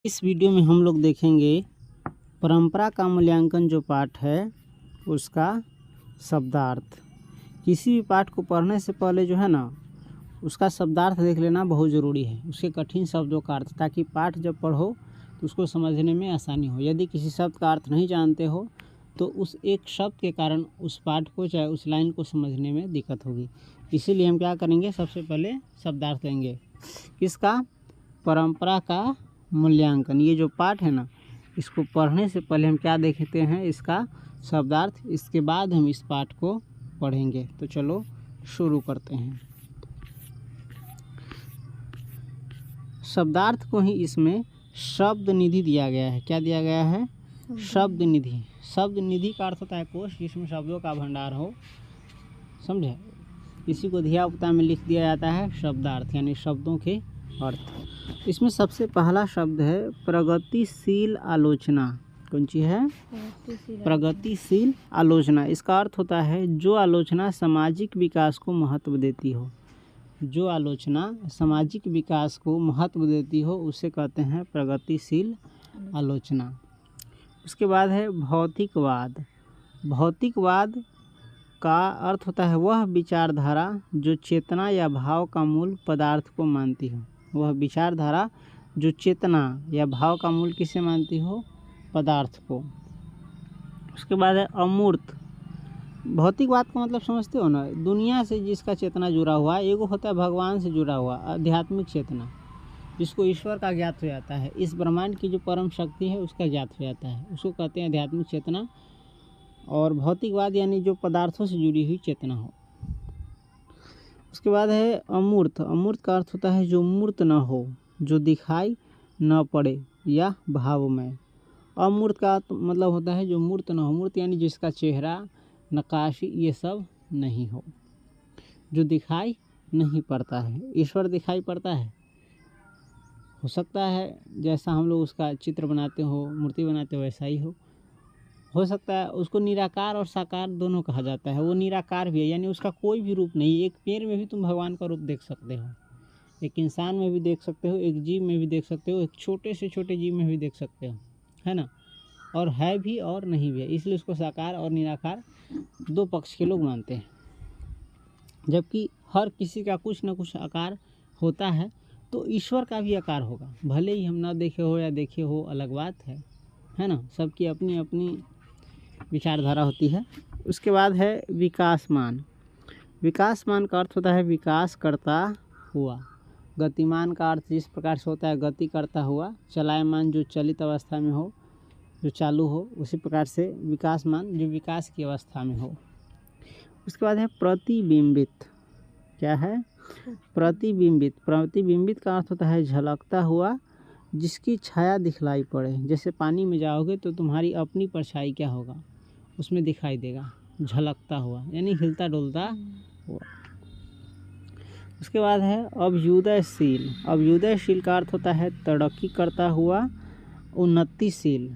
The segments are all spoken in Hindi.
इस वीडियो में हम लोग देखेंगे परंपरा का मूल्यांकन जो पाठ है उसका शब्दार्थ। किसी भी पाठ को पढ़ने से पहले जो है ना उसका शब्दार्थ देख लेना बहुत ज़रूरी है, उसके कठिन शब्दों का अर्थ, ताकि पाठ जब पढ़ो तो उसको समझने में आसानी हो। यदि किसी शब्द का अर्थ नहीं जानते हो तो उस एक शब्द के कारण उस पाठ को चाहे उस लाइन को समझने में दिक्कत होगी। इसीलिए हम क्या करेंगे, सबसे पहले शब्दार्थ लेंगे। किसका? परंपरा का मूल्यांकन। ये जो पाठ है ना, इसको पढ़ने से पहले हम क्या देखते हैं, इसका शब्दार्थ। इसके बाद हम इस पाठ को पढ़ेंगे। तो चलो शुरू करते हैं। शब्दार्थ को ही इसमें शब्द निधि दिया गया है। क्या दिया गया है? शब्द निधि। शब्द निधि का अर्थ होता है कोश जिसमें शब्दों का भंडार हो। समझे? इसी को धिया पुता में लिख दिया जाता है शब्दार्थ, यानी शब्दों के अर्थ। इसमें सबसे पहला शब्द है प्रगतिशील आलोचना। कौन सी है? प्रगतिशील आलोचना। इसका अर्थ होता है जो आलोचना सामाजिक विकास को महत्व देती हो। जो आलोचना सामाजिक विकास को महत्व देती हो उसे कहते हैं प्रगतिशील आलोचना। उसके बाद है भौतिकवाद। भौतिकवाद का अर्थ होता है वह विचारधारा जो चेतना या भाव का मूल पदार्थ को मानती हो। वह विचारधारा जो चेतना या भाव का मूल किसे मानती हो? पदार्थ को। उसके बाद है अमूर्त। भौतिकवाद का मतलब समझते हो ना, दुनिया से जिसका चेतना जुड़ा हुआ है। एगो होता है भगवान से जुड़ा हुआ आध्यात्मिक चेतना, जिसको ईश्वर का ज्ञात हो जाता है। इस ब्रह्मांड की जो परम शक्ति है उसका ज्ञात हो जाता है, उसको कहते हैं आध्यात्मिक चेतना। और भौतिकवाद यानी जो पदार्थों से जुड़ी हुई चेतना हो। उसके बाद है अमूर्त। अमूर्त का अर्थ होता है जो मूर्त न हो, जो दिखाई न पड़े या भावमय। अमूर्त का मतलब होता है जो मूर्त न हो। मूर्त यानी जिसका चेहरा, नक्काशी ये सब नहीं हो, जो दिखाई नहीं पड़ता है। ईश्वर दिखाई पड़ता है? हो सकता है जैसा हम लोग उसका चित्र बनाते हो, मूर्ति बनाते हो, वैसा ही हो सकता है। उसको निराकार और साकार दोनों कहा जाता है। वो निराकार भी है, यानी उसका कोई भी रूप नहीं। एक पेड़ में भी तुम भगवान का रूप देख सकते हो, एक इंसान में भी देख सकते हो, एक जीव में भी देख सकते हो, एक छोटे से छोटे जीव में भी देख सकते हो, है ना। और है भी और नहीं भी है, इसलिए उसको साकार और निराकार दो पक्ष के लोग मानते हैं। जबकि हर किसी का कुछ न कुछ आकार होता है, तो ईश्वर का भी आकार होगा। भले ही हम ना देखे हो या देखे हो, अलग बात है ना। सबकी अपनी अपनी विचारधारा होती है। उसके बाद है विकासमान। विकासमान का अर्थ होता है विकास करता हुआ। गतिमान का अर्थ जिस प्रकार से होता है गति करता हुआ। चलायमान जो चलित अवस्था में हो, जो चालू हो, उसी प्रकार से विकासमान जो विकास की अवस्था में हो। उसके बाद है प्रतिबिंबित। क्या है? प्रतिबिंबित। प्रतिबिंबित का अर्थ होता है झलकता हुआ, जिसकी छाया दिखलाई पड़े। जैसे पानी में जाओगे तो तुम्हारी अपनी परछाई क्या होगा, उसमें दिखाई देगा, झलकता हुआ, यानी हिलता डुलता हुआ। उसके बाद है अभ्युदयशील। अभ्युदयशील का अर्थ होता है तरक्की करता हुआ, उन्नतिशील।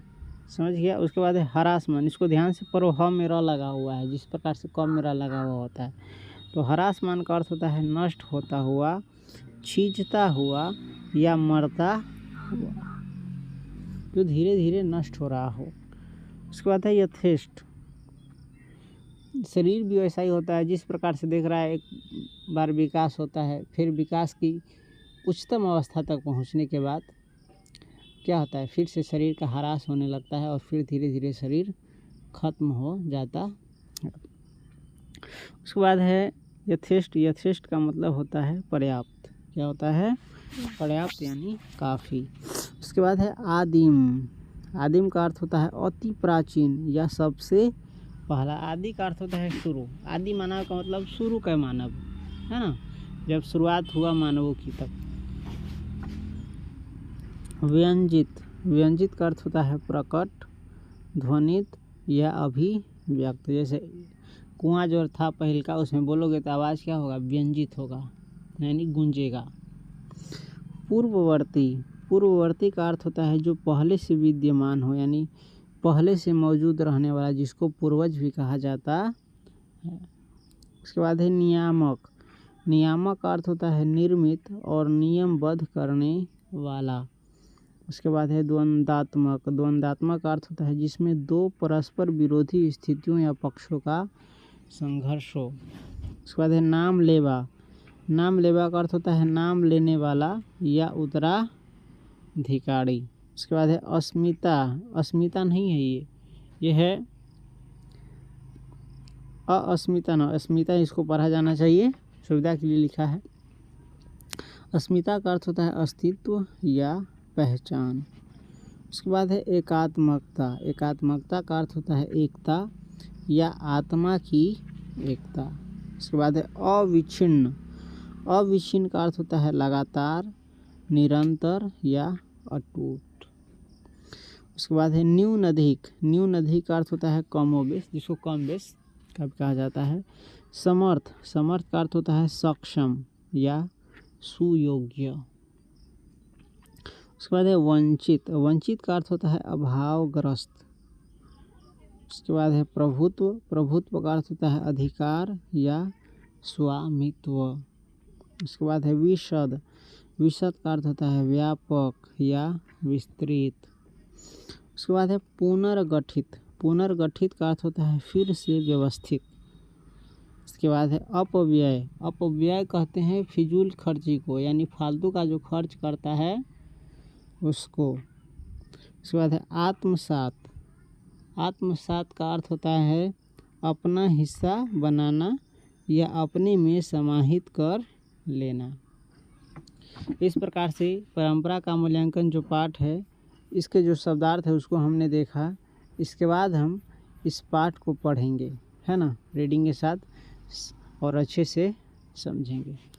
समझ गया? उसके बाद है हरासमान। इसको ध्यान से पढ़ो, ह में र लगा हुआ है, जिस प्रकार से क में र लगा हुआ होता है। तो हरासमान का अर्थ होता है नष्ट होता हुआ, छींचता हुआ या मरता हुआ, जो धीरे धीरे नष्ट हो रहा हो। उसके बाद है यथेष्ट। शरीर भी वैसा ही होता है, जिस प्रकार से देख रहा है, एक बार विकास होता है, फिर विकास की उच्चतम अवस्था तक पहुंचने के बाद क्या होता है, फिर से शरीर का ह्रास होने लगता है और फिर धीरे धीरे शरीर खत्म हो जाता है। उसके बाद है यथेष्ट। यथेष्ट का मतलब होता है पर्याप्त। क्या होता है? पर्याप्त यानी काफ़ी। उसके बाद है आदिम। आदिम का अर्थ होता है अति प्राचीन या सबसे पहला। आदि का अर्थ होता है शुरू। आदि मानव का मतलब शुरू का मानव, है ना, जब शुरुआत हुआ मानवों की तब। व्यंजित। व्यंजित का अर्थ होता है प्रकट, ध्वनित या अभिव्यक्त। जैसे कुआं जो था पहल का, उसमें बोलोगे तो आवाज़ क्या होगा? व्यंजित होगा, यानी गूंजेगा। पूर्ववर्ती। पूर्ववर्ती का अर्थ होता है जो पहले से विद्यमान हो, यानी पहले से मौजूद रहने वाला, जिसको पूर्वज भी कहा जाता है। उसके बाद है नियामक। नियामक का अर्थ होता है निर्मित और नियमबद्ध करने वाला। उसके बाद है द्वंद्वात्मक। द्वंद्वात्मक का अर्थ होता है जिसमें दो परस्पर विरोधी स्थितियों या पक्षों का संघर्ष हो। उसके बाद है नाम लेवा। नाम लेवा का अर्थ होता है नाम लेने वाला या उत्तराधिकारी। उसके बाद है अस्मिता। अस्मिता नहीं है ये है अस्मिता ना, अस्मिता इसको पढ़ा जाना चाहिए, सुविधा के लिए लिखा है। अस्मिता का अर्थ होता है अस्तित्व या पहचान। उसके बाद है एकात्मकता। एकात्मकता का अर्थ होता है एकता या आत्मा की एकता। उसके बाद है अविच्छिन्न। अविच्छिन्न का अर्थ होता है लगातार, निरंतर या अटूट। उसके बाद है न्यून अधिक। न्यून अधिक का अर्थ होता है कमोबेश, जिसको कम बेश का कहा जाता है। समर्थ। समर्थ का अर्थ होता है सक्षम या सुयोग्य। उसके बाद है वंचित। वंचित का अर्थ होता है अभावग्रस्त। उसके बाद है प्रभुत्व। प्रभुत्व का अर्थ होता है अधिकार या स्वामित्व। उसके बाद है विशद। विशद का अर्थ होता है व्यापक या विस्तृत। उसके बाद है पुनर्गठित। पुनर्गठित का अर्थ होता है फिर से व्यवस्थित। इसके बाद है अपव्यय। अपव्यय कहते हैं फिजूल खर्ची को, यानी फालतू का जो खर्च करता है उसको। उसके बाद है आत्मसात। आत्मसात का अर्थ होता है अपना हिस्सा बनाना या अपने में समाहित कर लेना। इस प्रकार से परंपरा का मूल्यांकन जो पाठ है, इसके जो शब्दार्थ है उसको हमने देखा। इसके बाद हम इस पाठ को पढ़ेंगे, है ना, रीडिंग के साथ, और अच्छे से समझेंगे।